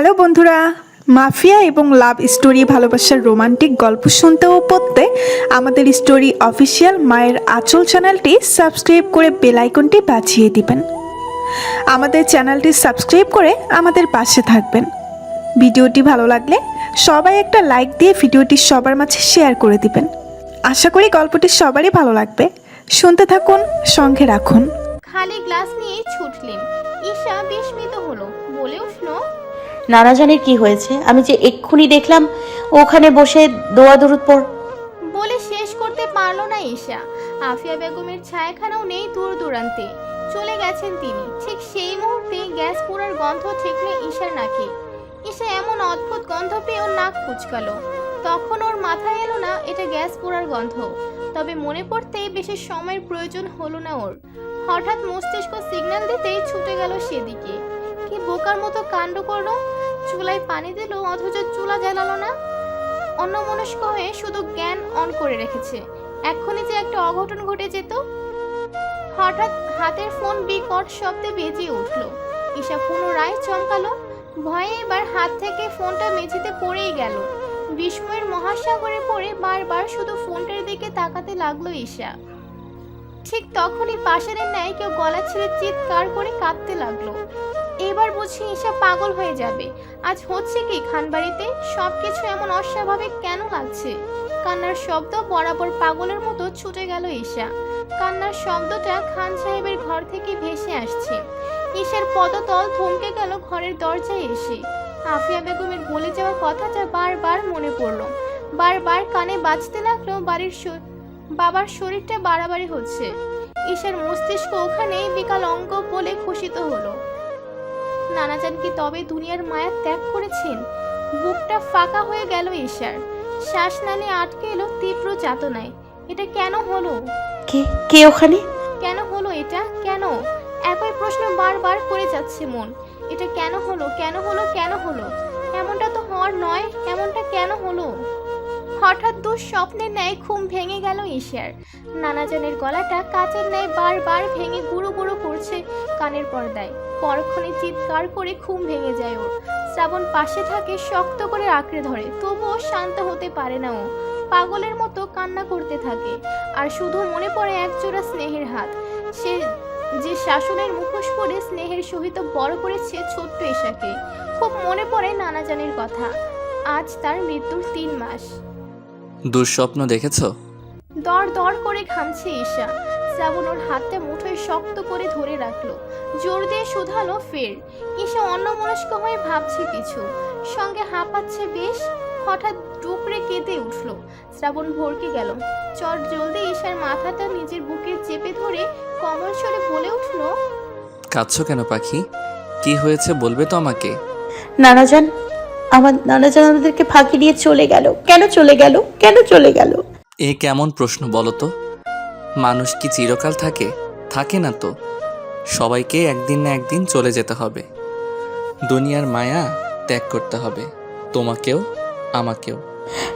Hello বন্ধুরা, mafia এবং love story ভালোবাসার রোমান্টিক গল্প শুনতে ও পড়তে আমাদের স্টোরি অফিসিয়াল মায়ের আঁচল চ্যানেলটি সাবস্ক্রাইব করে বেল আইকনটি বাজিয়ে দিবেন। আমাদের চ্যানেলটি সাবস্ক্রাইব করে আমাদের পাশে থাকবেন। ভিডিওটি ভালো লাগলে সবাই একটা লাইক দিয়ে ভিডিওটি সবার মাঝে শেয়ার করে দিবেন। আশা করি গল্পটি সবারই ভালো লাগবে। শুনতে থাকুন, সঙ্গে রাখুন। খালি গ্লাস নিয়ে ছুটলেন। ঈশা বিস্মিত হলো, বলে উঠল, নানাজানের কি হয়েছে? আমি যে এক্ষুনি দেখলাম ওখানে বসে দোয়া দরুদ পড়। বলে শেষ করতে পারল না ঈশা। আফিয়া বেগমের ছায়াখানাও নেই দূর দূরান্তে, চলে গেছেন তিনি। ঠিক সেই মুহূর্তে গ্যাস পোড়ার গন্ধ ঠেকল ঈশার নাকে। ঈশা এমন অদ্ভুত গন্ধ পেয়ে ওর নাক কুচকালো। তখন ওর মাথায় এলো না এটা গ্যাস পোড়ার গন্ধ। তবে মনে পড়তেই বেশি সময়ের প্রয়োজন হলো না ওর। হঠাৎ মস্তিষ্ক সিগন্যাল দিতেই ছুটে গেল সেদিকে। কি বোকার মতো কাণ্ড করলো! চুলায় পানি দিল অথচ চুলা জ্বালালো না। অন্যমনস্ক হয়ে শুধু জ্ঞান অন করে রেখেছে। এক্ষুনি যে একটা অঘটন ঘটে যেত। হঠাৎ হাতের ফোন বিকট শব্দে বেজে উঠল। ঈশা পুনরায় চমকালো। ভয়ে এবার হাত থেকে ফোনটা মেঝেতে পড়েই গেল। বিস্ময়ের মহাসাগরে পড়ে বারবার শুধু ফোনটার দিকে তাকাতে লাগলো ঈশা। ঠিক তখনই পাশের ন্যায় কেউ গলা ছেড়ে চিৎকার করে কাঁদতে লাগলো। এবার বুঝি ঈশা পাগল হয়ে যাবে। আজ হচ্ছে কি খানবাড়িতে? সবকিছু এমন অস্বাভাবিক কেন লাগছে? কান্নার শব্দ বরাবর পাগলের মতো ছুটে গেল ঈশা। কান্নার শব্দটা খান সাহেবের ঘর থেকে ভেসে আসছে। ঈশার পদতল থমকে গেল ঘরের দরজায় এসে। আফিয়া বেগমের বলে যাওয়ার কথাটা বারবার মনে পড়ল। বারবার কানে বাজতে লাগলো বাবার শরীরটা বাড়াবাড়ি হচ্ছে। ঈশার মস্তিষ্ক ওখানেই বিকাল অঙ্গ বলে ঘোষিত হলো। নানাজান কি তবে দুনিয়ার মায়া ত্যাগ করেছেন? বুকটা ফাঁকা হয়ে গেল ঈশার। শ্বাসনালী আটকে এলো তীব্র যাতনায়। এটা কেন হলো? কে কে ওখানে? কেন হলো এটা? কেন? একই প্রশ্ন বারবার করে যাচ্ছে মন। এটা কেন হলো? কেন হলো? কেন হলো? এমনটা তো হওয়ার নয়। এমনটা কেন হলো? হঠাৎ দুঃস্বপ্নের ন্যায় ঘুম ভেঙে গেল ঈশার। নানাজানের গলাটা কাচের ন্যায় বারবার ভেঙে গুঁড়ো গুঁড়ো করছে কানের পর্দায়। পরক্ষণে চিৎকার করে ঘুম ভেঙে যায় ওর। শ্রাবণ পাশে থাকে, শক্ত করে আঁকড়ে ধরে, তবুও শান্ত হতে পারে না ও। পাগলের মতো কান্না করতে থাকে। আর শুধু মনে পড়ে একজোড়া স্নেহের হাত, সে যে শাসনের মুখোশ পরে স্নেহের সহিত বড় করেছে ছোট্ট ঈশাকে। খুব মনে পড়ে নানাজানের কথা। আজ তার মৃত্যুর 3 মাস। দুঃস্বপ্ন দেখেছ? দর দর করে ঘামছে ঈশা। শ্রাবণ ওর হাতটা মুঠোয় শক্ত করে ধরে রাখলো, জোর দিয়ে শুধালো ফের। ঈশা অন্যমনস্ক হয়ে ভাবছে কিছু, সঙ্গে হাঁপাচ্ছে বেশ। হঠাৎ টুকরে কেঁদে উঠলো। শ্রাবণ ভরকে গেল। চট জলদি ঈশার মাথাটা নিজের বুকে চেপে ধরে কোমল স্বরে বলে উঠল, কাঁদছো কেন পাখি? কি হয়েছে বলবে তো আমাকে? নানাজান আমাদেরকে ফাঁকি দিয়ে চলে গেল। কেন চলে গেল? কেন চলে গেল? এ কেমন প্রশ্ন বলো তো? মানুষ কি চিরকাল থাকে? থাকে না তো। সবাইকে একদিন না একদিন চলে যেতে হবে। দুনিয়ার মায়া ত্যাগ করতে হবে, তোমাকেও আমাকেও।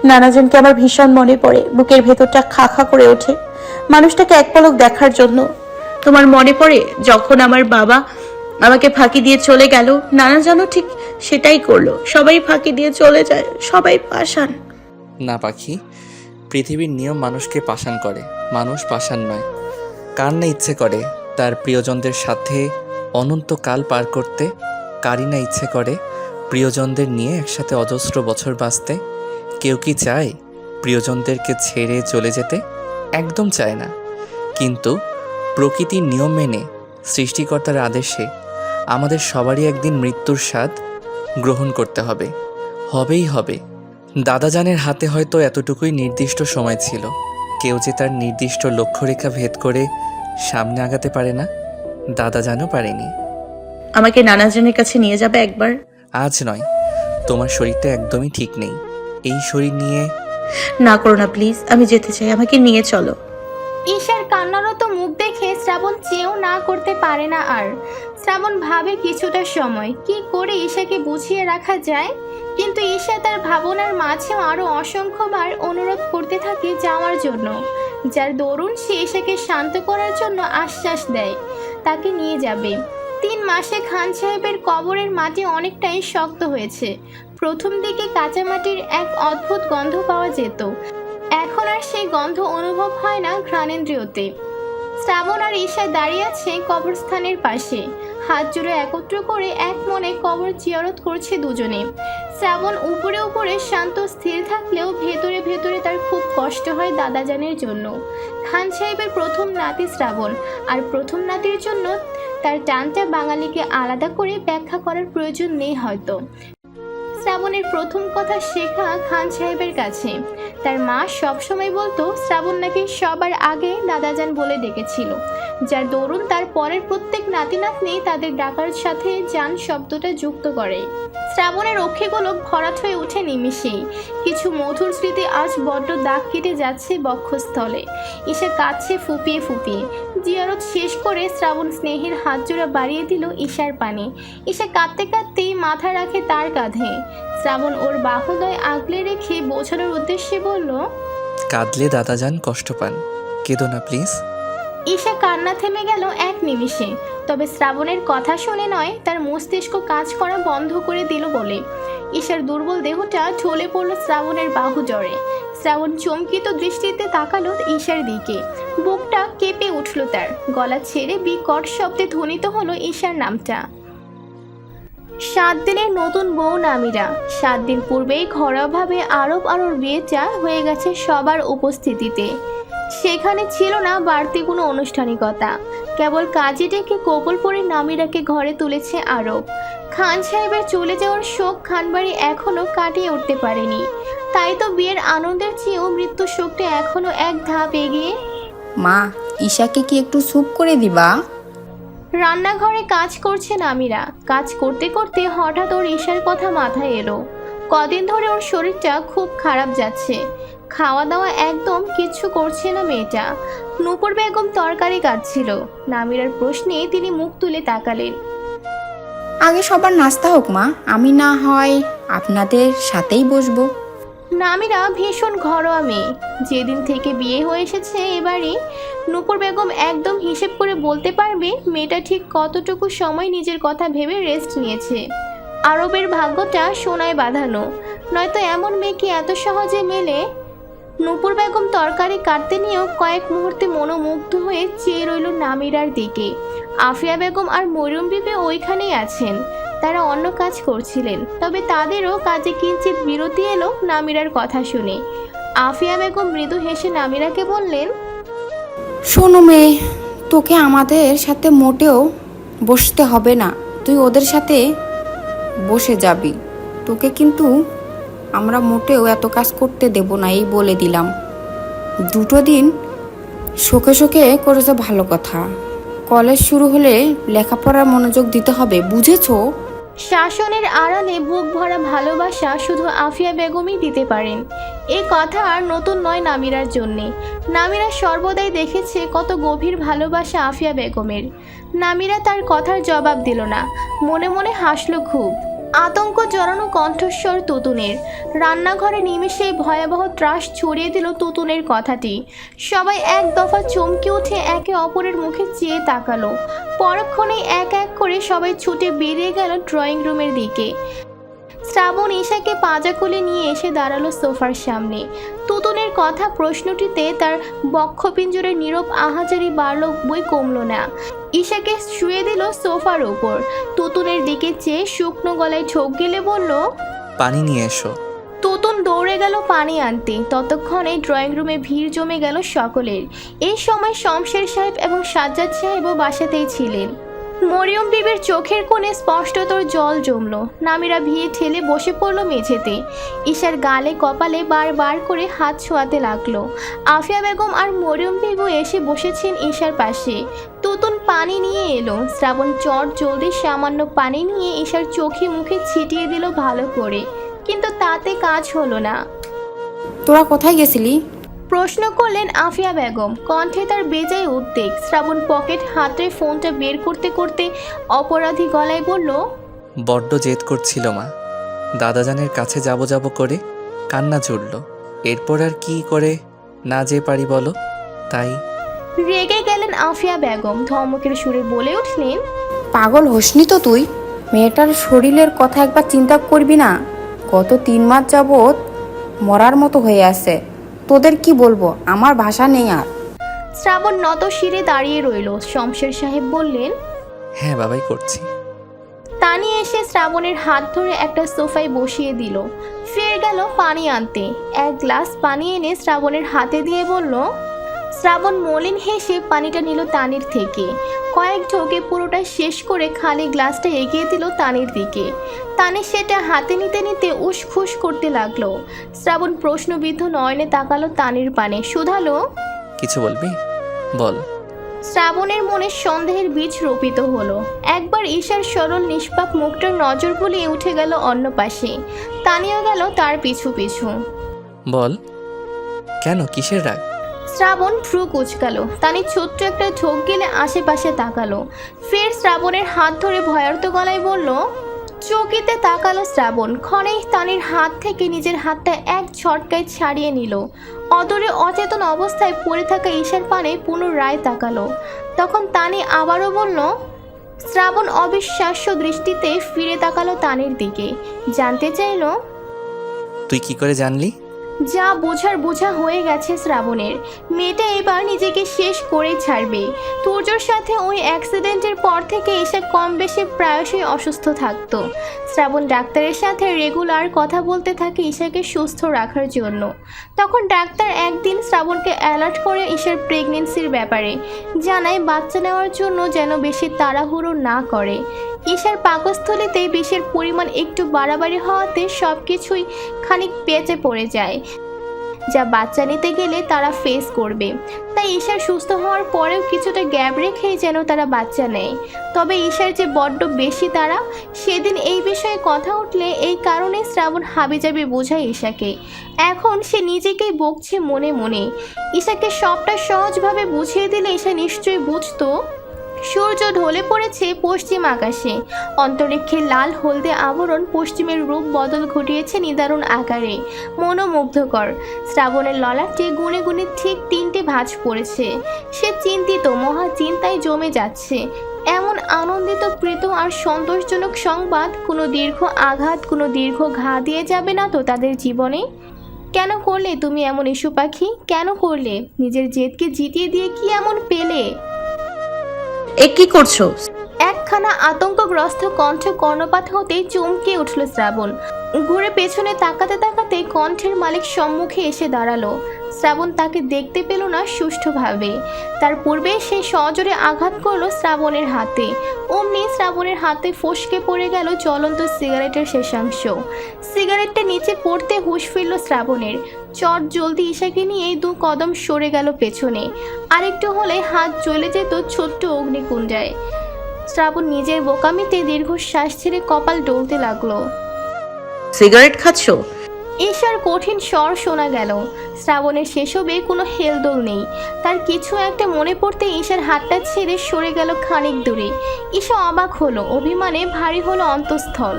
নানাজানকে আমার ভীষণ মনে পড়ে। বুকের ভেতরটা খা খা করে ওঠে মানুষটাকে এক পলক দেখার জন্য। তোমার মনে পড়ে যখন আমার বাবা আমাকে ফাঁকি দিয়ে চলে গেল? নানাজানও ঠিক সেটাই করলো। সবাই ফাঁকি দিয়ে চলে যায়, সবাই পাষাণ। না পাখি, পৃথিবীর নিয়ম মানুষকে পাষাণ করে, মানুষ পাষাণ নয়। কার না ইচ্ছে করে তার প্রিয়জনদের সাথে অনন্তকাল পার করতে? কারই না ইচ্ছে করে প্রিয়জনদের নিয়ে একসাথে অজস্র বছর বাঁচতে? কেউ কি চায় প্রিয়জনদেরকে ছেড়ে চলে যেতে? একদম চায় না। কিন্তু প্রকৃতির নিয়ম মেনে, সৃষ্টিকর্তার আদেশে আমাদের সবারই একদিন মৃত্যুর স্বাদ গ্রহণ করতে হবে, হবেই হবে। দাদাজানের হাতে হয়তো এতটুকুই নির্দিষ্ট সময় ছিল। কেউ যে তার নির্দিষ্ট লক্ষ্যরেখা ভেদ করে সামনে আগাতে পারে না, দাদাজানও পারেনি। আমাকে নানাজানের কাছে নিয়ে যাবে একবার? আজ নয়, তোমার শরীরটা একদমই ঠিক নেই। এই শরীর নিয়ে না করো না প্লিজ, আমি যেতে চাই, আমাকে নিয়ে চলো। ঈশার কান্নারত মুখ দেখে শ্রাবণ চেয়েও না করতে পারে না আর। শ্রাবণ ভাবে কিছুটা সময় কি করে ঈশাকে বুঝিয়ে রাখা যায়। কিন্তু ঈশা তার ভাবনার মাঝেও আরো অসংখ্যবার অনুরোধ করতে থাকে যাওয়ার জন্য, যার দরুন সে ঈশাকে শান্ত করার জন্য আশ্বাস দেয় তাকে নিয়ে যাবে। 3 মাসে খান সাহেবের কবরের মাটি অনেকটাই শক্ত হয়েছে। প্রথম দিকে কাঁচা মাটির এক অদ্ভুত গন্ধ পাওয়া যেত, এখন আর সেই গন্ধ অনুভব হয় না ঘ্রাণেন্দ্রিয়তে। শ্রাবণ আর ঈশা দাঁড়িয়ে আছে কবরস্থানের পাশে, হাত জোড়ে একত্র করে এক মনে কবর জিয়ারত করছে দুজনে। শ্রাবণ উপরে উপরে শান্ত স্থির থাকলেও ভেতরে ভেতরে তার খুব কষ্ট হয় দাদাজানের জন্য। খান সাহেবের প্রথম নাতি শ্রাবণ, আর প্রথম নাতির জন্য তার টানটা বাঙালিকে আলাদা করে ব্যাখ্যা করার প্রয়োজন নেই হয়তো। শ্রাবণের প্রথম কথা শেখা খান সাহেবের কাছে। তার মা সবসময় বলতো শ্রাবণ নাকি সবার আগে দাদাজান বলে ডেকেছিল, যার দরুন তার পরের প্রত্যেক নাতি নাতনি তাদের ডাকার সাথে জান শব্দটা যুক্ত করে। শ্রাবণের অক্ষিগুলো ভরাট হয়ে ওঠে নিমিষেই। কিছু মধুর স্মৃতি আজ বড্ড দাগ কেটে যাচ্ছে বক্ষস্থলে। ঈশা কাঁদছে ফুপিয়ে ফুপিয়ে। জিয়ারত শেষ করে শ্রাবণ স্নেহের হাত জোড়া বাড়িয়ে দিল ঈশার পানে। ঈশা কাঁদতে কাঁদতেই মাথা রাখে তার কাঁধে। শ্রাবণ ওর বাহুদয় আগলে রেখে বোঝানোর উদ্দেশ্যে বলল, কাঁদলে দাদাজান কষ্ট পান, কেঁদো না প্লিজ। ঈশা কান্না থেমে গেল এক নিমিষে, তবে শ্রাবণের কথা শুনে নয়, তার মস্তিষ্ক কাজ করা বন্ধ করে দিল বলে। ঈশার দুর্বল দেহটা ঢলে পড়ল শ্রাবণের বাহু জড়ে। শ্রাবণ চমকিত দৃষ্টিতে তাকালো ঈশার দিকে। বুকটা কেঁপে উঠল তার, গলা ছেড়ে বিকট শব্দে ধ্বনিত হলো ঈশার নামটা। 7 দিনের নতুন বউ নামিরা। 7 দিন পূর্বেই ঘরোয়াভাবে আরোর বিয়েটা হয়ে গেছে সবার উপস্থিতিতে। সেখানে ছিল না বাড়তি কোনো আনুষ্ঠানিকতা, কেবল কাজে ডেকে কবল পরে নামিরাকে ঘরে তুলেছে আরব। খান সাহেবের চলে যাওয়ার শোক খানবাড়ি এখনো কাটিয়ে উঠতে পারেনি, তাই তো বিয়ের আনন্দের চেয়েও মৃত্যু শোকটা এখনো এক ধাপ এগিয়ে। মা, ঈশাকে কি একটু স্যুপ করে দিবা? রান্নাঘরে কাজ করছে নামিরা। কাজ করতে করতে হঠাৎ ওর ঈশার কথা মাথায় এলো। কদিন ধরে ওর শরীরটা খুব খারাপ যাচ্ছে, খাওয়া দাওয়া একদম কিচ্ছু করছে না মেয়েটা। নূপুর বেগম তরকারি কাটছিল। নামিরার প্রশ্নে তিনি মুখ তুলে তাকালেন। আগে সবার নাস্তা হোক মা, আমি না হয় আপনাদের সাথেই বসবো। নামিরা ভীষণ ঘরোয়া মেয়ে, যেদিন থেকে বিয়ে হয়ে এসেছে এবারই। নূপুর বেগম একদম হিসেব করে বলতে পারবে মেয়েটা ঠিক কতটুকু সময় নিজের কথা ভেবে রেস্ট নিয়েছে। আরবের ভাগ্যটা সোনায় বাঁধানো, নয়তো এমন মেয়ে কি এত সহজে মেলে? নূপুর বেগম তরকারি কাটতে নিয়েও কয়েক মুহূর্তে মনোমুগ্ধ হয়ে চেয়ে রইল নামিরার দিকে। আফিয়া বেগম আর মরিয়ম বিবি ওইখানেই আছেন, তারা অন্য কাজ করছিলেন, তবে তাদেরও কাজে কিঞ্চিত বিরতি এলো নামিরার কথা শুনে। আফিয়া বেগম মৃদু হেসে নামিরাকে বললেন, শোনো মেয়ে, তোকে আমাদের সাথে মোটেও বসতে হবে না, তুই ওদের সাথে বসে যাবি। তোকে কিন্তু আমরা মোটেও এত কাজ করতে দেব না, এই বলে দিলাম। 2 দিন শোকে শোকে করেছে ভালো কথা, কলেজ শুরু হলে লেখাপড়ার মনোযোগ দিতে হবে, বুঝেছো? শাসনের আড়ালে বুক ভরা ভালোবাসা শুধু আফিয়া বেগমই দিতে পারেন। এই কথা আর নতুন নয় নামিরার জন্যে। নামিরা সর্বদাই দেখেছে কত গভীর ভালোবাসা আফিয়া বেগমের। নামিরা তার কথার জবাব দিল না, মনে মনে হাসল খুব। আতঙ্ক জড়ানো কণ্ঠস্বর তুতুনের। রান্নাঘরে নিমেষেই ভয়াবহ ত্রাস ছড়িয়ে দিল তুতুনের কথাটি। সবাই এক দফা চমকে উঠে একে অপরের মুখে চেয়ে তাকালো। পরক্ষণেই এক এক করে সবাই ছুটে বেরিয়ে গেল ড্রয়িং রুমের দিকে। শ্রাবণ ঈশাকে পাঁজা কোলে নিয়ে এসে দাঁড়ালো সোফার সামনে। তুতুনের কথা প্রশ্নটিতে তার বক্ষপিঞ্জরের নীরব আহাজারি বাড়ল বই কমল না। ঈশাকে শুয়ে দিল সোফার ওপর। তুতুনের দিকে চেয়ে শুকনো গলায় ঠোক গেলে বলল, পানি নিয়ে এসো। তুতুন দৌড়ে গেল পানি আনতে। ততক্ষণে ড্রয়িং রুমে ভিড় জমে গেল সকলের। এই সময় শমশের সাহেব এবং সাজ্জাদ সাহেবও বাসাতেই ছিলেন। মরিয়ম বিবির চোখের কোণে স্পষ্টতর জল জমল। নামিরা ভিড়ে ঠেলে বসে পড়ল মেঝেতে। ঈশার গালে কপালে বারবার করে হাত ছোঁয়াতে লাগলো। আফিয়া বেগম আর মরিয়ম বিবু এসে বসেছেন ঈশার পাশে। তুতুন পানি নিয়ে এলো। শ্রাবণ চট জলদি সামান্য পানি নিয়ে ঈশার চোখে মুখে ছিটিয়ে দিল ভালো করে, কিন্তু তাতে কাজ হলো না। তোরা কোথায় গেছিলি? প্রশ্ন করলেন আফিয়া বেগম, কণ্ঠে তার বেজায় উদ্বেগ। শ্রাবণ পকেট হাতে ফোনটা বের করতে করতে অপরাধী গলায় বলল, বড্ড জেদ করছিল মা, দাদাজানের কাছে যাব করে কান্না জুড়ল। এরপর আর কি করে না যে পারি বলো, তাই। রেগে গেলেন আফিয়া বেগম, ধমকের সুরে বলে উঠলেন, পাগল হোসনি তো তুই? মেয়েটার শরীরের কথা একবার চিন্তা করবি না? গত 3 মাস যাবৎ মরার মতো হয়ে আছে। তোদের কি বলবো, আমার ভাষা নেই আর। শ্রাবণ নত শিরে দাঁড়িয়ে রইল। শমশের সাহেব বললেন, হ্যাঁ বাবাই করছি। তানি এসে শ্রাবণের হাত ধরে একটা সোফায় বসিয়ে দিল। ফের গেল পানি আনতে। এক গ্লাস পানি এনে শ্রাবণের হাতে দিয়ে বলল। শ্রাবণ মলিন হেসে পানিটা নিল তানির থেকে। কয়েক ঢোকে পুরোটা শেষ করে খালি গ্লাসটা এগিয়ে দিল তানির দিকে। তানি সেটা হাতে নিতে নিতে উসখুস করতে লাগলো। শ্রাবণ প্রশ্নবিদ্ধ নয়নে তাকালো তানির পানে, শুধালো, কিছু বলবি? বল। শ্রাবণের মনে সন্দেহের বীজ রোপিত হলো। একবার ঈশার সরল নিষ্পাপ মুখটার নজর বুলিয়ে উঠে গেল অন্য পাশে। তানিও গেল তার পিছু পিছু। বল, কেন, কিসের রাগ? শ্রাবণ ভ্রু কুচকালো। তানি ছোট্ট একটা ঢোক গেলে আশেপাশে তাকালো। ফের শ্রাবণের হাত ধরে ভয়ার্ত গলায় বলল। চকিতে তাকালো শ্রাবণ। ক্ষণেই তানির হাত থেকে নিজের হাতটা এক ঝটকায় ছাড়িয়ে নিল। অদূরে অচেতন অবস্থায় পড়ে থাকা ঈশার পানে পুনরায় তাকালো। তখন তানি আবারও বলল। শ্রাবণ অবিশ্বাস্য দৃষ্টিতে ফিরে তাকালো তানির দিকে। জানতে চাইল, তুই কি করে জানলি? যা বোঝার বোঝা হয়ে গেছে শ্রাবণের। মেয়েটা এবার নিজেকে শেষ করে ছাড়বে। তুর্যর সাথে ওই অ্যাক্সিডেন্টের পর থেকে ঈশা কম বেশি প্রায়শই অসুস্থ থাকতো। শ্রাবণ ডাক্তারের সাথে রেগুলার কথা বলতে থাকে ঈশাকে সুস্থ রাখার জন্য। তখন ডাক্তার একদিন শ্রাবণকে অ্যালার্ট করে ঈশার প্রেগনেন্সির ব্যাপারে জানায় বাচ্চা নেওয়ার জন্য যেন বেশি তাড়াহুড়ো না করে। ঈশার পাকস্থলীতে বিষের পরিমাণ একটু বাড়াবাড়ি হওয়াতে সব কিছুই খানিক পেঁচে পড়ে যায়, যা বাচ্চা নিতে গেলে তারা ফেস করবে। তাই ঈশার সুস্থ হওয়ার পরেও কিছুটা গ্যাপ রেখেই যেন তারা বাচ্চা নেয়। তবে ঈশার যে বড্ড বেশি তারা, সেদিন এই বিষয়ে কথা উঠলে এই কারণে শ্রাবণ হাবিজাবি বোঝায় ঈশাকে। এখন সে নিজেকেই বকছে মনে মনে। ঈশাকে সবটা সহজভাবে বুঝিয়ে দিলে ঈশা নিশ্চয়ই বুঝতো। সূর্য ঢলে পড়েছে পশ্চিম আকাশে। অন্তরিক্ষের লাল হলদে আবরণ পশ্চিমের রূপ বদল ঘটিয়েছে নিদারুণ আকারে, মনোমুগ্ধকর। শ্রাবণের ললাটে গুনে গুনে ঠিক 3টে ভাঁজ পড়েছে। সে চিন্তিত, মহা চিন্তায় জমে যাচ্ছে। এমন আনন্দিত, প্রীত আর সন্তোষজনক সংবাদ কোনো দীর্ঘ আঘাত, কোনো দীর্ঘ ঘা দিয়ে যাবে না তো তাদের জীবনে? কেন করলে তুমি এমন ইস্যু পাখি? কেন করলে? নিজের জেদকে জিতিয়ে দিয়ে কি এমন পেলে? এ কি করছো? একখানা আতঙ্কগ্রস্ত কণ্ঠ কর্ণপাত হতেই চমকে উঠল শ্রাবণ। ঘুরে পেছনে তাকাতে তাকাতে কণ্ঠের মালিক সম্মুখে এসে দাঁড়ালো। শ্রাবণ তাকে দেখতে পেল না সুষ্ঠুভাবে। তার পূর্বে সে সজোরে আঘাত করলো শ্রাবণের হাতে। অমনি শ্রাবণের হাতে ফসকে পড়ে গেল জ্বলন্ত সিগারেটের শেষাংশ। সিগারেটটা নিচে পড়তে হুঁশ ফিরল শ্রাবণের। চট জলদি ঈশাকে নিয়ে 2 কদম সরে গেল পেছনে। আরেকটু হলে হাত জ্বলে যেত ছোট্ট অগ্নিকুণ্ডায়। শ্রাবণ নিজের বোকামিতে দীর্ঘশ্বাস ছেড়ে কপাল ডলতে লাগলো। সিগারেট খাচ্ছ? ঈশার কঠিন স্বর শোনা গেল। শ্রাবণের সেসবে কোনো হেলদোল নেই। তার কিছু একটা মনে পড়তে ঈশার হাতটা ছেড়ে সরে গেল খানিক দূরে। ঈশা অবাক হলো, অভিমানে ভারী হলো অন্তঃস্থল।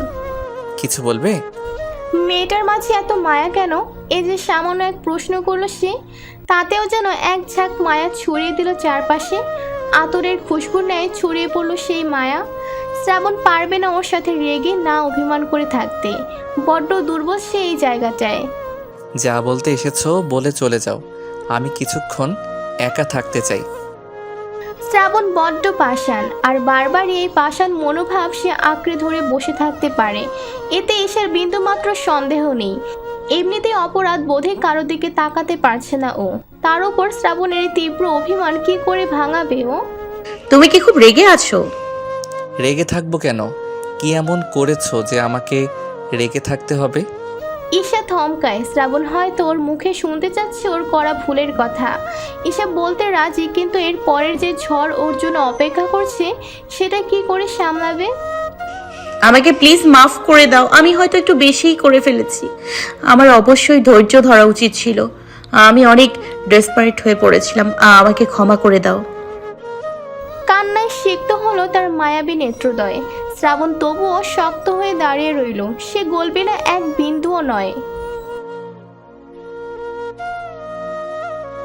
কিছু বলবে? মেয়েটার মাঝে এত মায়া কেন? এই যে সামান্য এক প্রশ্ন করলো সে, তাতেও যেন এক ঝাঁক মায়া ছড়িয়ে দিল চারপাশে। আতরের খুশবুর ন্যায় ছড়িয়ে পড়লো সেই মায়া। শ্রাবণ পারবে না ওর সাথে রেগে না অভিমান করে থাকতে। বড্ড দুর্বল সে এই জায়গাটায়। যা বলতে এসেছো বলে চলে যাও, আমি কিছুক্ষণ একা থাকতে চাই। শ্রাবণ বড্ড পাষাণ, আর বারবারই এই পাষাণ মনোভাব সে আঁকড়ে ধরে বসে থাকতে পারে। এতে ঈশার বিন্দুমাত্র সন্দেহ নেই। এমনিতেই অপরাধ বোধে কারো দিকে তাকাতে পারছে না ও। তার উপর শ্রাবণের এই তীব্র অভিমান কি করে ভাঙাবে ও? তুমি কি খুব রেগে আছো? রেগে থাকবো কেন? কি এমন করেছো যে আমাকে রেগে থাকতে হবে? ঈশা থমকায়। শ্রাবণ হয়তো ওর মুখে শুনতে চাচ্ছে ওর করা ভুলের কথা। ঈশা বলতে রাজি, কিন্তু এর পরের যে ঝড় ওর জন্য অপেক্ষা করছে সেটা কি করে সামলাবে? আমাকে প্লিজ মাফ করে দাও। আমি হয়তো একটু বেশিই করে ফেলেছি। আমার অবশ্যই ধৈর্য ধরা উচিত ছিল। আমি অনেক ডেসপারেট হয়ে পড়েছিলাম। আমাকে ক্ষমা করে দাও। কান্নায় সিক্ত হলো তার মায়াবী নেত্রদয়। শ্রাবণ তবুও শক্ত হয়ে দাঁড়িয়ে রইল। সে গলবে না এক বিন্দুও নয়।